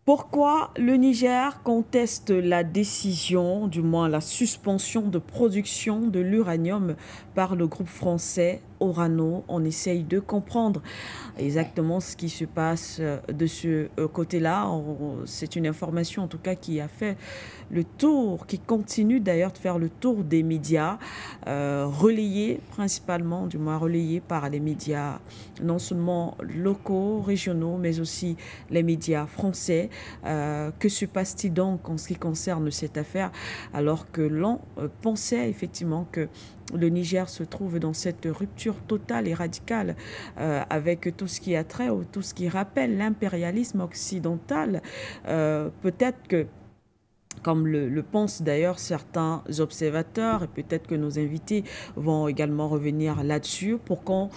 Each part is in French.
Pourquoi le Niger conteste la décision, du moins la suspension de production de l'uranium par le groupe français Orano? On essaye de comprendre exactement ce qui se passe de ce côté-là. C'est une information en tout cas qui a fait le tour, qui continue d'ailleurs de faire le tour des médias, relayés principalement, du moins relayés par les médias non seulement locaux, régionaux, mais aussi les médias français. Que se passe-t-il donc en ce qui concerne cette affaire, alors que l'on pensait effectivement que le Niger se trouve dans cette rupture totale et radicale avec tout ce qui a trait ou tout ce qui rappelle l'impérialisme occidental. Peut-être que, comme le pensent d'ailleurs certains observateurs, et peut-être que nos invités vont également revenir là-dessus pour qu'on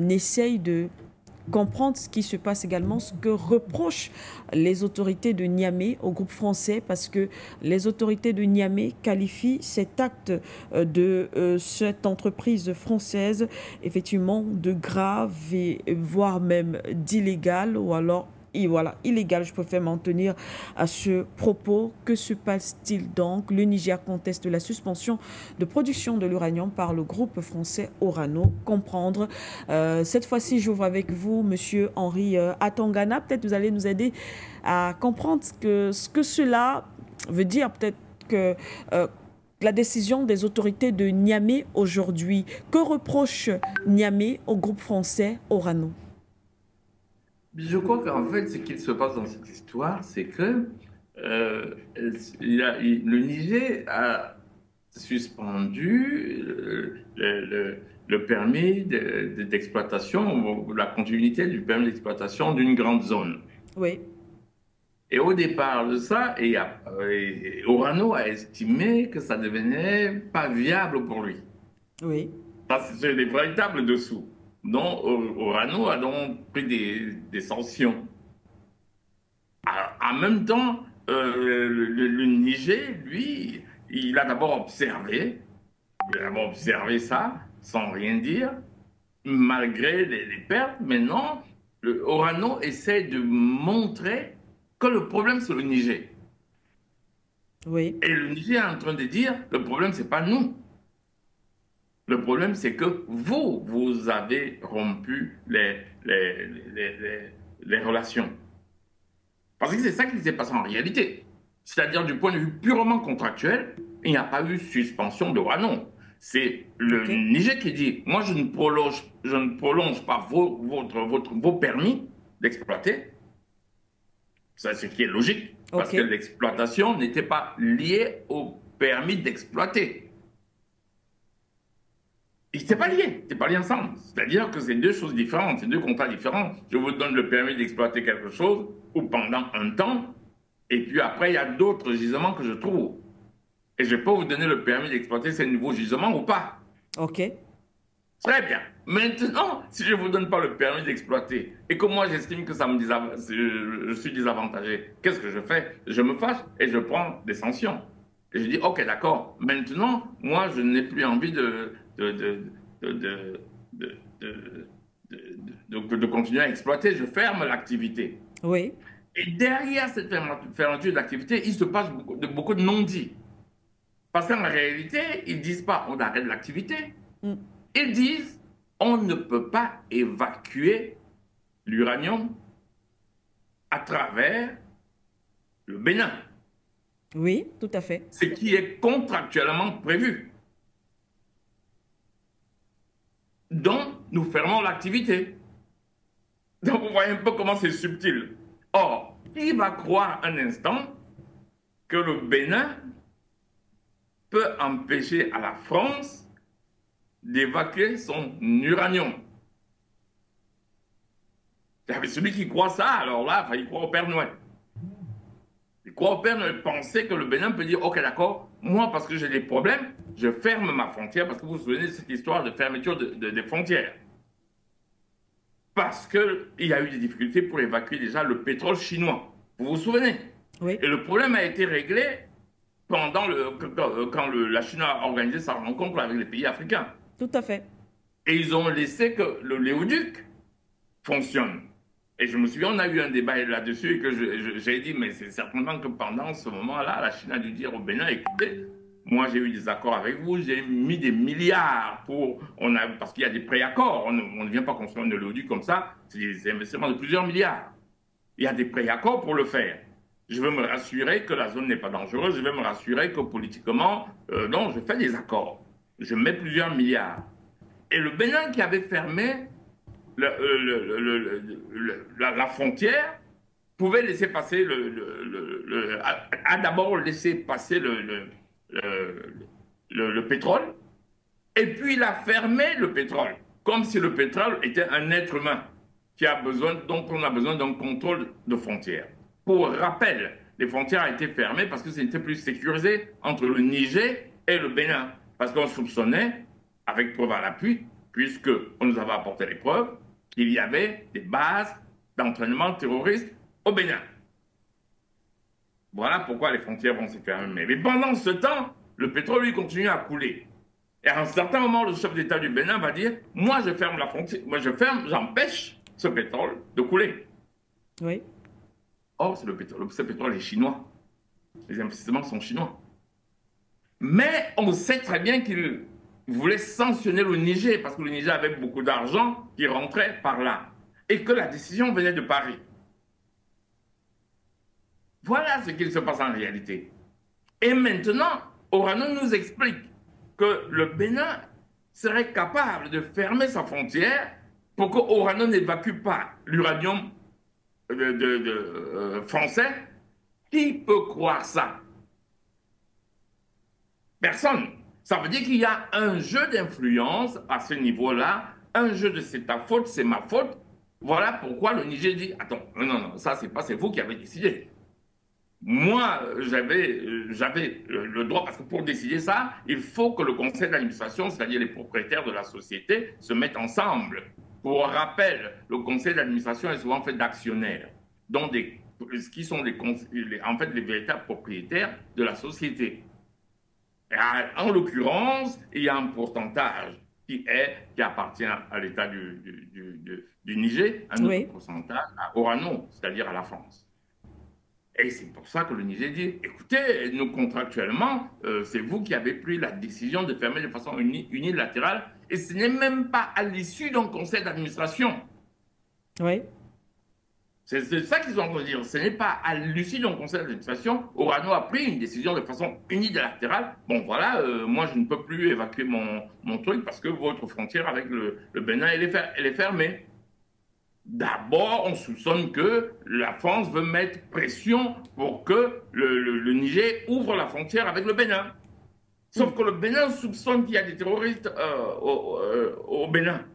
essaye de comprendre ce qui se passe également, ce que reprochent les autorités de Niamey au groupe français, parce que les autorités de Niamey qualifient cet acte de cette entreprise française effectivement de grave et voire même d'illégal, ou alors et voilà, illégal. Je préfère m'en tenir à ce propos. Que se passe-t-il donc? Le Niger conteste la suspension de production de l'uranium par le groupe français Orano. Comprendre. Cette fois-ci, j'ouvre avec vous, monsieur Henri Atangana. Peut-être vous allez nous aider à comprendre ce que cela veut dire. Peut-être que la décision des autorités de Niamey aujourd'hui. Que reproche Niamey au groupe français Orano? Je crois qu'en fait, ce qu'il se passe dans cette histoire, c'est que le Niger a suspendu le permis d'exploitation, la continuité du permis d'exploitation d'une grande zone. Oui, Et au départ de ça, Orano a estimé que ça devenait pas viable pour lui. oui. Parce que c'est des véritables dessous. Donc, Orano a donc pris des sanctions. En même temps, le Niger, lui, il a d'abord observé ça sans rien dire, malgré les pertes. Maintenant, Orano essaie de montrer que le problème, c'est le Niger. Oui, Et le Niger est en train de dire, le problème, c'est pas nous. Le problème, c'est que vous avez rompu les relations. Parce que c'est ça qui s'est passé en réalité. C'est-à-dire, du point de vue purement contractuel, il n'y a pas eu suspension de Wanon. C'est le ok, Niger qui dit, moi, je ne prolonge pas vos permis d'exploiter. C'est ce qui est logique, parce ok, que l'exploitation n'était pas liée au permis d'exploiter. Ils n'étaient ok, pas liés, ils n'étaient pas liés ensemble. C'est-à-dire que c'est deux choses différentes, c'est deux contrats différents. Je vous donne le permis d'exploiter quelque chose ou pendant un temps, et puis après, il y a d'autres gisements que je trouve. Et je peux vous donner le permis d'exploiter ces nouveaux gisements ou pas. ok, Très bien. Maintenant, si je ne vous donne pas le permis d'exploiter et que moi j'estime que je suis désavantagé, qu'est-ce que je fais? Je me fâche et je prends des sanctions. Et je dis, ok, d'accord, maintenant, moi je n'ai plus envie de, de, de, de, de, de- de continuer à exploiter, je ferme l'activité. oui, Et derrière cette fermeture d'activité, il se passe beaucoup de non-dits. Parce qu'en réalité, ils ne disent pas on arrête l'activité. mm, Ils disent on ne peut pas évacuer l'uranium à travers le Bénin, oui, tout à fait. ce qui est contractuellement prévu. Donc, nous fermons l'activité. Donc, vous voyez un peu comment c'est subtil. Or, qui va croire un instant que le Bénin peut empêcher à la France d'évacuer son uranium? Celui qui croit ça, alors là, il croit au Père Noël. Il croit au Père Noël, penser que le Bénin peut dire, ok, d'accord, moi, parce que j'ai des problèmes, je ferme ma frontière, parce que vous vous souvenez de cette histoire de fermeture des frontières. Parce qu'il y a eu des difficultés pour évacuer déjà le pétrole chinois. Vous vous souvenez? Oui, Et le problème a été réglé quand la Chine a organisé sa rencontre avec les pays africains. tout à fait. Et ils ont laissé que le léoduc fonctionne. Et je me souviens, on a eu un débat là-dessus et que j'ai dit, mais c'est certainement que pendant ce moment-là, la Chine a dû dire au Bénin, écoutez, moi j'ai eu des accords avec vous, j'ai mis des milliards parce qu'il y a des préaccords, on ne vient pas construire un oléoduc comme ça, c'est des investissements de plusieurs milliards. Il y a des préaccords pour le faire. Je veux me rassurer que la zone n'est pas dangereuse, je veux me rassurer que politiquement, non, je fais des accords. Je mets plusieurs milliards. Et le Bénin qui avait fermé la frontière pouvait laisser passer a d'abord laissé passer le pétrole, et puis il a fermé le pétrole, comme si le pétrole était un être humain dont on a besoin d'un contrôle de frontières. Pour rappel, les frontières ont été fermées parce que ce n'était plus sécurisé entre le Niger et le Bénin, parce qu'on soupçonnait, avec preuve à l'appui, puisqu'on nous avait apporté les preuves, qu'il y avait des bases d'entraînement terroriste au Bénin. Voilà pourquoi les frontières vont se fermer. Mais pendant ce temps, le pétrole, lui, continue à couler. Et à un certain moment, le chef d'État du Bénin va dire, moi, je ferme la frontière, j'empêche ce pétrole de couler. Oui. Or, ce pétrole est chinois. Les investissements sont chinois. Mais on sait très bien qu'il voulait sanctionner le Niger, parce que le Niger avait beaucoup d'argent qui rentrait par là, et que la décision venait de Paris. Voilà ce qu'il se passe en réalité. Et maintenant, Orano nous explique que le Bénin serait capable de fermer sa frontière pour que Orano n'évacue pas l'uranium français. Qui peut croire ça? Personne. Ça veut dire qu'il y a un jeu d'influence à ce niveau-là, un jeu de c'est ta faute, c'est ma faute. Voilà pourquoi le Niger dit, attends, non, ça c'est vous qui avez décidé. Moi, j'avais le droit, parce que pour décider ça, il faut que le conseil d'administration, c'est-à-dire les propriétaires de la société, se mettent ensemble. Pour rappel, le conseil d'administration est souvent fait d'actionnaires, qui sont en fait les véritables propriétaires de la société. En l'occurrence, il y a un pourcentage qui appartient à l'État du Niger, un autre pourcentage à Orano, c'est-à-dire à la France. Et c'est pour ça que le Niger dit, écoutez, nous contractuellement, c'est vous qui avez pris la décision de fermer de façon unilatérale, et ce n'est même pas à l'issue d'un conseil d'administration. Oui. C'est ça qu'ils ont envie de dire. Ce n'est pas à l'issue d'un conseil d'administration, Orano a pris une décision de façon unilatérale. Bon, voilà, moi, je ne peux plus évacuer mon truc parce que votre frontière avec le Bénin, elle est fermée. D'abord, on soupçonne que la France veut mettre pression pour que le Niger ouvre la frontière avec le Bénin. Sauf que le Bénin soupçonne qu'il y a des terroristes au Bénin.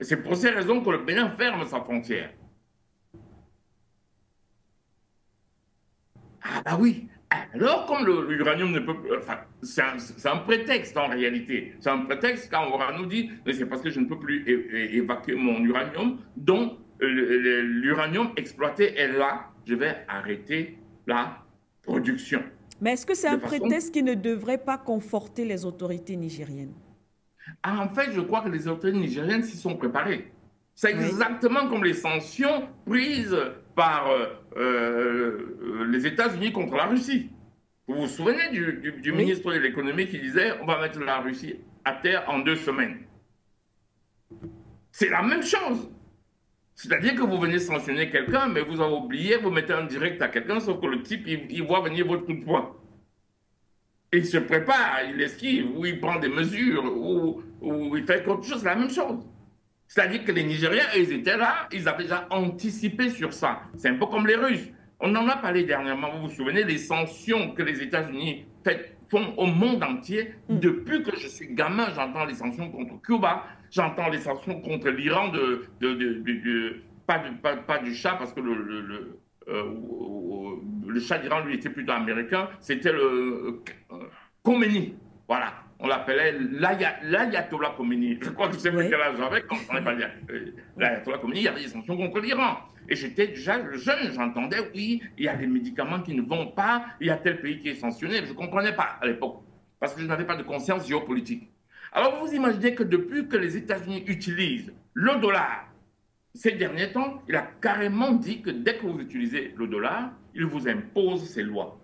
Et c'est pour ces raisons que le Bénin ferme sa frontière. Ah bah oui. Alors, comme l'uranium ne peut... Enfin, c'est un prétexte en réalité. C'est un prétexte quand on nous dit « c'est parce que je ne peux plus évacuer mon uranium, donc l'uranium exploité est là, je vais arrêter la production. » Mais est-ce que c'est un prétexte qui ne devrait pas conforter les autorités nigériennes? En fait, je crois que les autorités nigériennes s'y sont préparées. C'est exactement comme les sanctions prises par les États-Unis contre la Russie. Vous vous souvenez du ministre de l'économie qui disait « on va mettre la Russie à terre en 2 semaines ». C'est la même chose. C'est-à-dire que vous venez sanctionner quelqu'un, mais vous avez oublié, vous mettez un direct à quelqu'un, sauf que le type, il voit venir votre coup de poing. Il se prépare, il esquive, ou il prend des mesures, ou il fait autre chose, c'est la même chose. C'est-à-dire que les Nigériens, ils étaient là, ils avaient déjà anticipé sur ça. C'est un peu comme les Russes. On en a parlé dernièrement, vous vous souvenez, les sanctions que les États-Unis font au monde entier. Depuis que je suis gamin, j'entends les sanctions contre Cuba, j'entends les sanctions contre l'Iran, pas du Shah, parce que le Shah d'Iran, lui, était plutôt américain, c'était le Khomeini, voilà. On l'appelait l'Ayatollah Khomeini. Je crois que c'est quel âge j'avais quand on parlait l'Ayatollah Khomeini, il y avait des sanctions contre l'Iran. Et j'étais déjà jeune, j'entendais, oui, il y a des médicaments qui ne vont pas, il y a tel pays qui est sanctionné. Je ne comprenais pas à l'époque, parce que je n'avais pas de conscience géopolitique. Alors vous imaginez que depuis que les États-Unis utilisent le dollar, ces derniers temps, il a carrément dit que dès que vous utilisez le dollar, il vous impose ses lois.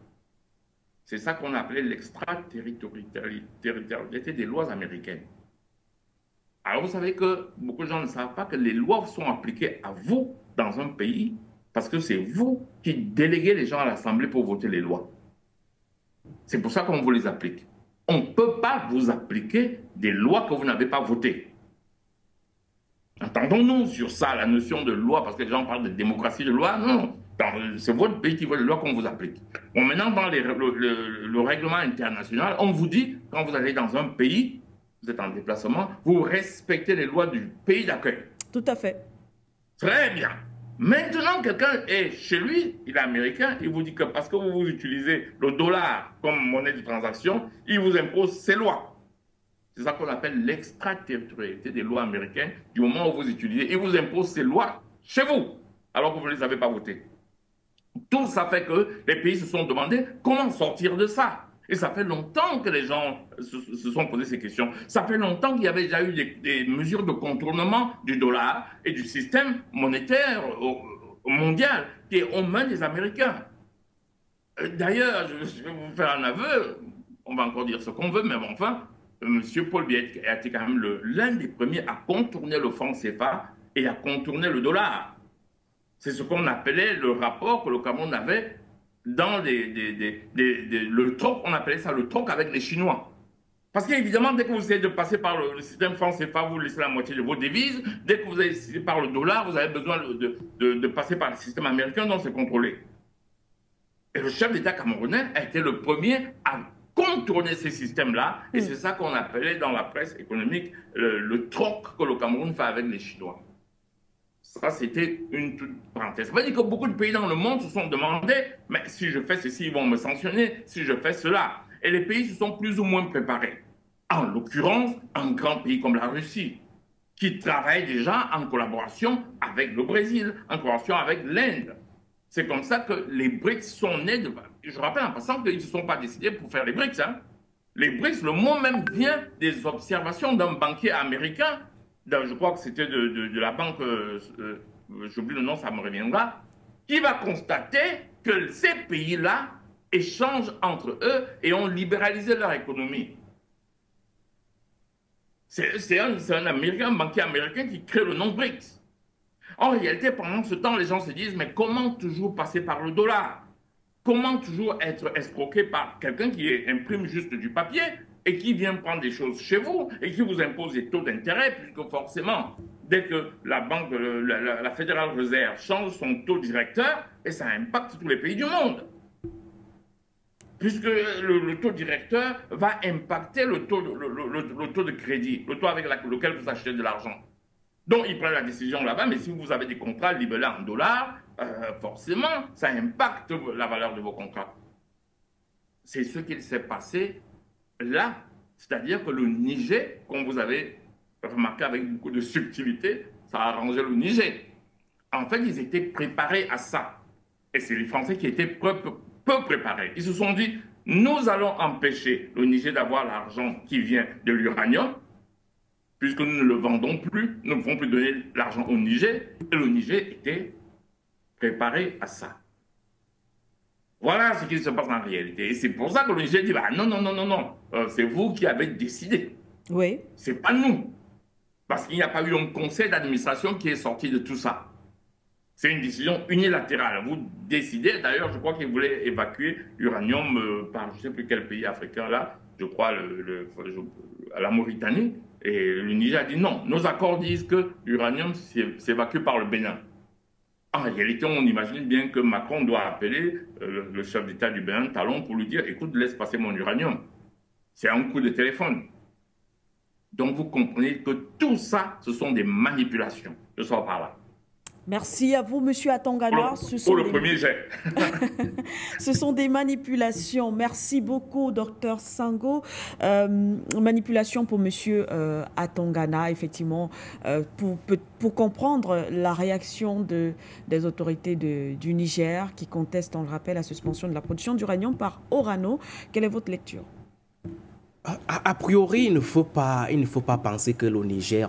C'est ça qu'on appelait l'extraterritorialité des lois américaines. Alors vous savez que beaucoup de gens ne savent pas que les lois sont appliquées à vous dans un pays parce que c'est vous qui déléguez les gens à l'Assemblée pour voter les lois. C'est pour ça qu'on vous les applique. On ne peut pas vous appliquer des lois que vous n'avez pas votées. Entendons-nous sur ça, la notion de loi, parce que les gens parlent de démocratie de loi. Non, c'est votre pays qui veut les lois qu'on vous applique. Bon, maintenant, dans le règlement international, on vous dit, quand vous allez dans un pays, vous êtes en déplacement, vous respectez les lois du pays d'accueil. Tout à fait. Très bien. Maintenant, quelqu'un est chez lui, il est américain, il vous dit que parce que vous utilisez le dollar comme monnaie de transaction, il vous impose ses lois. C'est ça qu'on appelle l'extraterritorialité des lois américaines. Du moment où vous utilisez, il vous impose ses lois chez vous, alors que vous ne les avez pas votées. Tout ça fait que les pays se sont demandé comment sortir de ça. Et ça fait longtemps que les gens se sont posés ces questions. Ça fait longtemps qu'il y avait déjà eu des mesures de contournement du dollar et du système monétaire mondial qui est aux mains des Américains. D'ailleurs, je vais vous faire un aveu, on va encore dire ce qu'on veut, mais enfin, M. Paul Biya a été quand même l'un des premiers à contourner le franc CFA et à contourner le dollar. C'est ce qu'on appelait le rapport que le Cameroun avait dans le troc, on appelait ça le troc avec les Chinois. Parce qu'évidemment, dès que vous essayez de passer par le système franc CFA, vous laissez la moitié de vos devises. Dès que vous allez passer par le dollar, vous avez besoin de passer par le système américain, dont c'est contrôlé. Et le chef d'État camerounais a été le premier à contourner ces systèmes-là. Et c'est ça qu'on appelait dans la presse économique le troc que le Cameroun fait avec les Chinois. Ça, c'était une toute parenthèse. Ça veut dire que beaucoup de pays dans le monde se sont demandé, mais si je fais ceci, ils vont me sanctionner, si je fais cela. Et les pays se sont plus ou moins préparés. En l'occurrence, un grand pays comme la Russie, qui travaille déjà en collaboration avec le Brésil, en collaboration avec l'Inde. C'est comme ça que les BRICS sont nés. Je rappelle en passant qu'ils ne se sont pas décidés pour faire les BRICS. Hein. Les BRICS, le mot même vient des observations d'un banquier américain, je crois que c'était de la banque, j'oublie le nom, ça me reviendra, qui va constater que ces pays-là échangent entre eux et ont libéralisé leur économie. C'est un Américain, un banquier américain qui crée le nom BRICS. En réalité, pendant ce temps, les gens se disent, mais comment toujours passer par le dollar? Comment toujours être escroqué par quelqu'un qui imprime juste du papier et qui vient prendre des choses chez vous et qui vous impose des taux d'intérêt, puisque forcément, dès que la banque, la Fédérale Réserve change son taux directeur, et ça impacte tous les pays du monde. Puisque le taux directeur va impacter le taux de crédit, le taux avec lequel vous achetez de l'argent. Donc, ils prennent la décision là-bas, mais si vous avez des contrats libellés en dollars, forcément, ça impacte la valeur de vos contrats. C'est ce qu'il s'est passé là. C'est-à-dire que le Niger, comme vous avez remarqué avec beaucoup de subtilité, ça a arrangé le Niger. En fait, ils étaient préparés à ça. Et c'est les Français qui étaient peu préparés. Ils se sont dit, nous allons empêcher le Niger d'avoir l'argent qui vient de l'uranium, puisque nous ne le vendons plus, nous ne pouvons plus donner l'argent au Niger, et le Niger était préparé à ça. Voilà ce qui se passe en réalité. Et c'est pour ça que le Niger dit, bah, non, non, non, non, non, c'est vous qui avez décidé. Oui. C'est pas nous. Parce qu'il n'y a pas eu un conseil d'administration qui est sorti de tout ça. C'est une décision unilatérale. Vous décidez, d'ailleurs, je crois qu'ils voulaient évacuer l'uranium par je ne sais plus quel pays africain là, je crois la Mauritanie. Et le Niger a dit non, nos accords disent que l'uranium s'évacue par le Bénin. En réalité, on imagine bien que Macron doit appeler le chef d'État du Bénin, Talon, pour lui dire, écoute, laisse passer mon uranium. C'est un coup de téléphone. Donc vous comprenez que tout ça, ce sont des manipulations. Je sors par là. Merci à vous, Monsieur Atangana. Pour le premier jet. Ce sont des manipulations. Merci beaucoup, Docteur Sango. Manipulation pour Monsieur Atangana, effectivement, pour comprendre la réaction des autorités du Niger qui contestent, on le rappelle, la suspension de la production d'uranium par Orano. Quelle est votre lecture? A priori, il ne faut pas penser que le Niger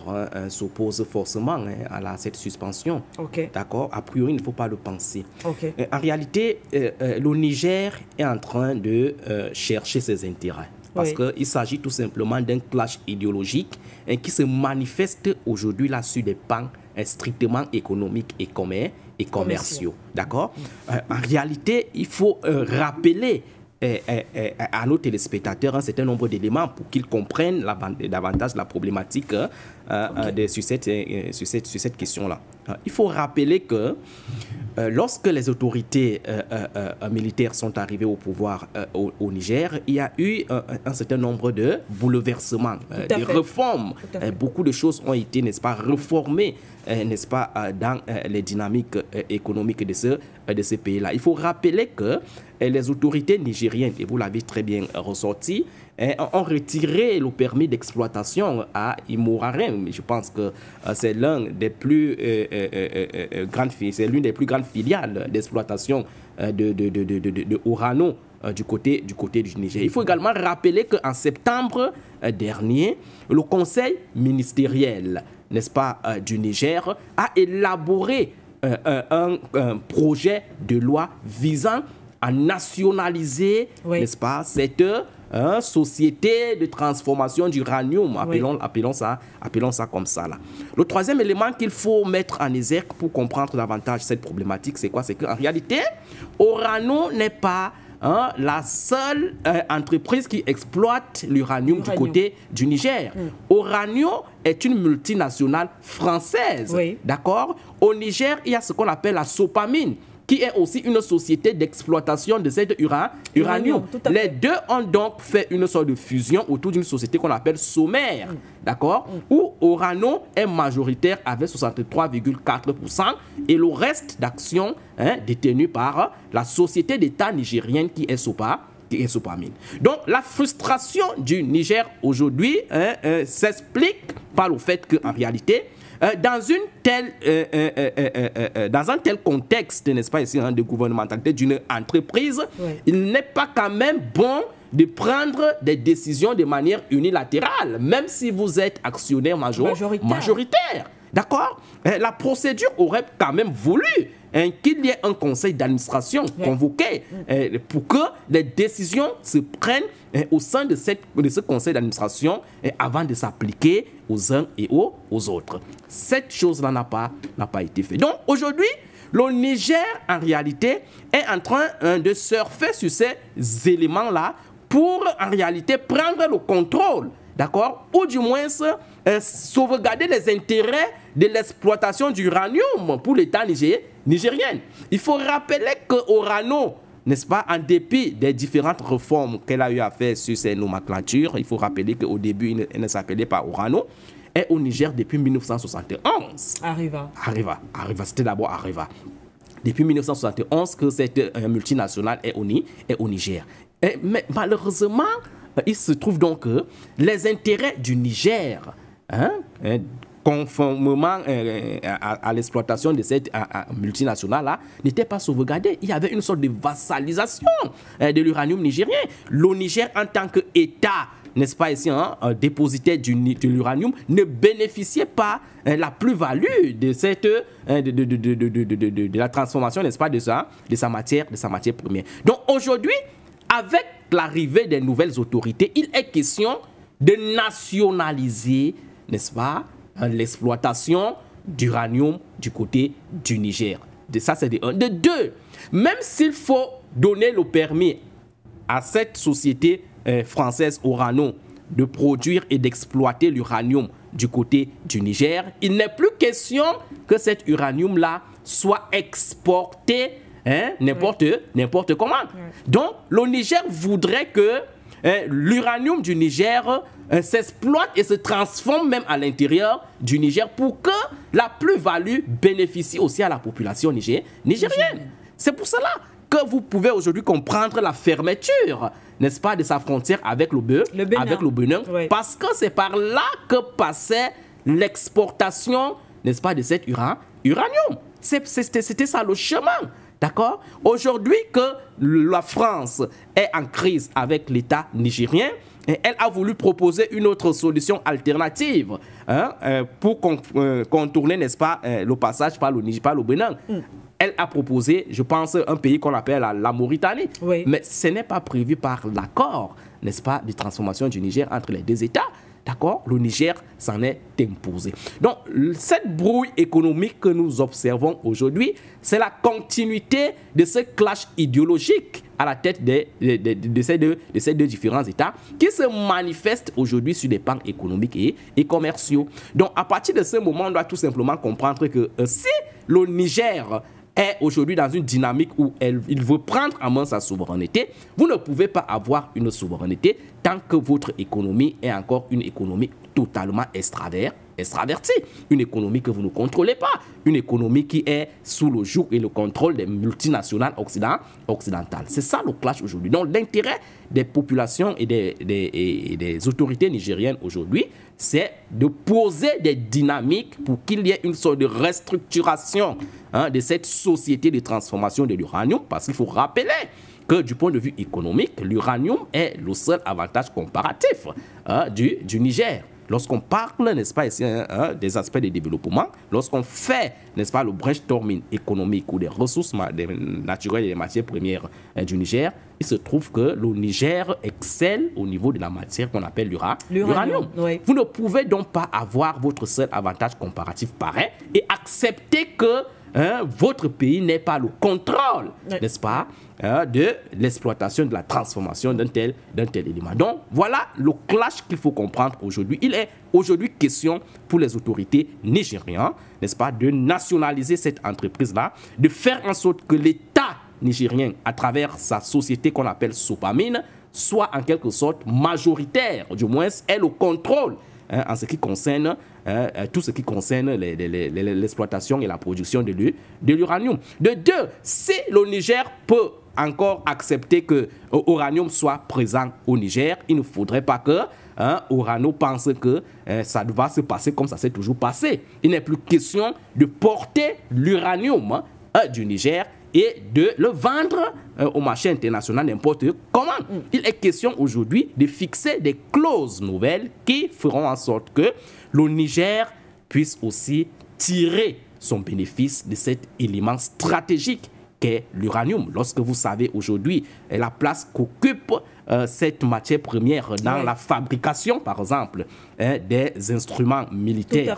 s'oppose forcément à cette suspension. Ok. D'accord? A priori, il ne faut pas le penser. Ok. En réalité, le Niger est en train de chercher ses intérêts. Parce qu'il s'agit tout simplement d'un clash idéologique qui se manifeste aujourd'hui là sur des pans strictement économiques et commerciaux. D'accord? En réalité, il faut rappeler à nos téléspectateurs un certain nombre d'éléments pour qu'ils comprennent davantage la problématique sur cette question-là. Il faut rappeler que lorsque les autorités militaires sont arrivées au pouvoir au Niger, il y a eu un certain nombre de bouleversements, de réformes. Beaucoup de choses ont été, n'est-ce pas, réformées, n'est-ce pas, dans les dynamiques économiques de ce pays-là. Il faut rappeler que les autorités nigériennes, et vous l'avez très bien ressorti, ont retiré le permis d'exploitation à Imourarem. Je pense que c'est l'une des plus grandes filiales d'exploitation de Orano du côté du Niger. Il faut également rappeler qu'en septembre dernier, le conseil ministériel, n'est-ce pas, du Niger a élaboré un projet de loi visant à nationaliser, n'est-ce pas, cette société de transformation d'uranium, appelons ça comme ça là. Le troisième élément qu'il faut mettre en exergue pour comprendre davantage cette problématique, c'est quoi? C'est qu'en réalité, Orano n'est pas la seule entreprise qui exploite l'uranium du côté du Niger. Orano est une multinationale française, d'accord? Au Niger, il y a ce qu'on appelle la Sopamine, qui est aussi une société d'exploitation de cet uranium. Les deux ont donc fait une sorte de fusion autour d'une société qu'on appelle Sommaire, d'accord, où Orano est majoritaire avec 63,4% et le reste d'actions détenues par la société d'État nigérienne qui est Sopamine. Donc la frustration du Niger aujourd'hui s'explique par le fait qu'en réalité, dans un tel contexte, n'est-ce pas, ici, de gouvernementalité d'une entreprise, il n'est pas quand même bon de prendre des décisions de manière unilatérale, même si vous êtes actionnaire majoritaire. D'accord? La procédure aurait quand même voulu qu'il y ait un conseil d'administration convoqué pour que les décisions se prennent au sein de ce conseil d'administration avant de s'appliquer aux uns et aux autres. Cette chose-là n'a pas été faite. Donc aujourd'hui, le Niger, en réalité, est en train de surfer sur ces éléments-là pour, en réalité, prendre le contrôle, d'accord, ou du moins sauvegarder les intérêts de l'exploitation d'uranium pour l'État nigérien. Il faut rappeler que Orano, n'est-ce pas, en dépit des différentes réformes qu'elle a eu à faire sur ses nomenclatures, il faut rappeler qu'au début, elle ne s'appelait pas Orano, est au Niger depuis 1971. Arriva, c'était d'abord Arriva. Depuis 1971 que cette multinationale est au Niger. Mais malheureusement, il se trouve donc que les intérêts du Niger, conformément à l'exploitation de cette multinationale-là, n'était pas sauvegardé. Il y avait une sorte de vassalisation de l'uranium nigérien. Le Niger, en tant qu'État, n'est-ce pas ici, dépositaire de l'uranium, ne bénéficiait pas la plus-value de la transformation, n'est-ce pas, de sa matière première. Donc aujourd'hui, avec l'arrivée des nouvelles autorités, il est question de nationaliser, n'est-ce pas, l'exploitation d'uranium du côté du Niger. Ça, c'est de un. De deux, même s'il faut donner le permis à cette société française Orano de produire et d'exploiter l'uranium du côté du Niger, il n'est plus question que cet uranium-là soit exporté n'importe comment. Donc, le Niger voudrait que l'uranium du Niger s'exploite et se transforme même à l'intérieur du Niger pour que la plus-value bénéficie aussi à la population nigérienne. C'est pour cela que vous pouvez aujourd'hui comprendre la fermeture, n'est-ce pas, de sa frontière avec le Bénin, parce que c'est par là que passait l'exportation, n'est-ce pas, de cet uranium. C'était ça le chemin. D'accord? Aujourd'hui que la France est en crise avec l'État nigérien, elle a voulu proposer une autre solution alternative pour contourner, n'est-ce pas, le passage par le Niger, par le Bénin. Elle a proposé, je pense, un pays qu'on appelle la Mauritanie. Oui. Mais ce n'est pas prévu par l'accord, n'est-ce pas, de transformation du Niger entre les deux États. D'accord? Le Niger s'en est imposé. Donc, cette brouille économique que nous observons aujourd'hui, c'est la continuité de ce clash idéologique à la tête de ces deux différents États qui se manifestent aujourd'hui sur des pans économiques et commerciaux. Donc, à partir de ce moment, on doit tout simplement comprendre que si le Niger est aujourd'hui dans une dynamique où il veut prendre en main sa souveraineté, vous ne pouvez pas avoir une souveraineté tant que votre économie est encore une économie totalement extravertie, une économie que vous ne contrôlez pas, une économie qui est sous le joug et le contrôle des multinationales occidentales. C'est ça le clash aujourd'hui. Donc l'intérêt des populations et des autorités nigériennes aujourd'hui, c'est de poser des dynamiques pour qu'il y ait une sorte de restructuration de cette société de transformation de l'uranium, parce qu'il faut rappeler que du point de vue économique, l'uranium est le seul avantage comparatif du Niger. Lorsqu'on parle, n'est-ce pas, ici, des aspects de développement, lorsqu'on fait, n'est-ce pas, le brainstorming économique ou des ressources naturelles et des matières premières du Niger, il se trouve que le Niger excelle au niveau de la matière qu'on appelle l'uranium. Oui. Vous ne pouvez donc pas avoir votre seul avantage comparatif pareil et accepter que votre pays n'ait pas le contrôle, n'est-ce pas, de l'exploitation, de la transformation d'un tel élément. Donc, voilà le clash qu'il faut comprendre aujourd'hui. Il est aujourd'hui question pour les autorités nigériennes, n'est-ce pas, de nationaliser cette entreprise-là, de faire en sorte que l'État nigérien, à travers sa société qu'on appelle Sopamine, soit en quelque sorte majoritaire, du moins ait le contrôle en ce qui concerne tout ce qui concerne l'exploitation et la production de l'uranium. De deux, si le Niger peut encore accepter que l'uranium soit présent au Niger, il ne faudrait pas que Orano pense que ça va se passer comme ça s'est toujours passé. Il n'est plus question de porter l'uranium du Niger et de le vendre au marché international n'importe comment. Il est question aujourd'hui de fixer des clauses nouvelles qui feront en sorte que le Niger puisse aussi tirer son bénéfice de cet élément stratégique qu'est l'uranium. Lorsque vous savez aujourd'hui la place qu'occupe cette matière première dans la fabrication, par exemple, des instruments militaires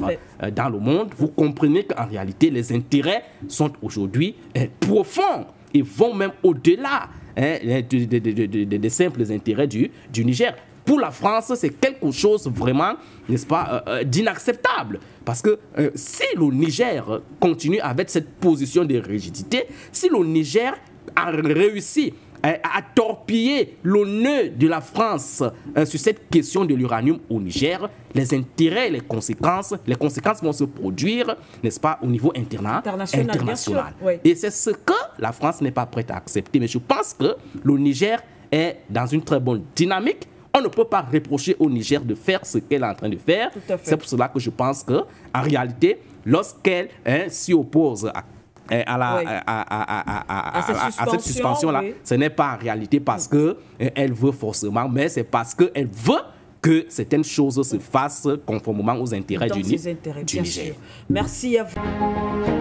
dans le monde, vous comprenez qu'en réalité, les intérêts sont aujourd'hui profonds et vont même au-delà des simples intérêts du Niger. Pour la France, c'est quelque chose vraiment, n'est-ce pas, d'inacceptable. Parce que si le Niger continue avec cette position de rigidité, si le Niger a réussi à torpiller le nœud de la France sur cette question de l'uranium au Niger, les intérêts, les conséquences vont se produire, n'est-ce pas, au niveau international. Bien sûr, oui. Et c'est ce que la France n'est pas prête à accepter. Mais je pense que le Niger est dans une très bonne dynamique. On ne peut pas reprocher au Niger de faire ce qu'elle est en train de faire. C'est pour cela que je pense qu'en réalité, lorsqu'elle s'y oppose à cette suspension-là, ce n'est pas en réalité parce qu'elle veut forcément, mais c'est parce qu'elle veut que certaines choses se fassent conformément aux intérêts du Niger. Merci à vous.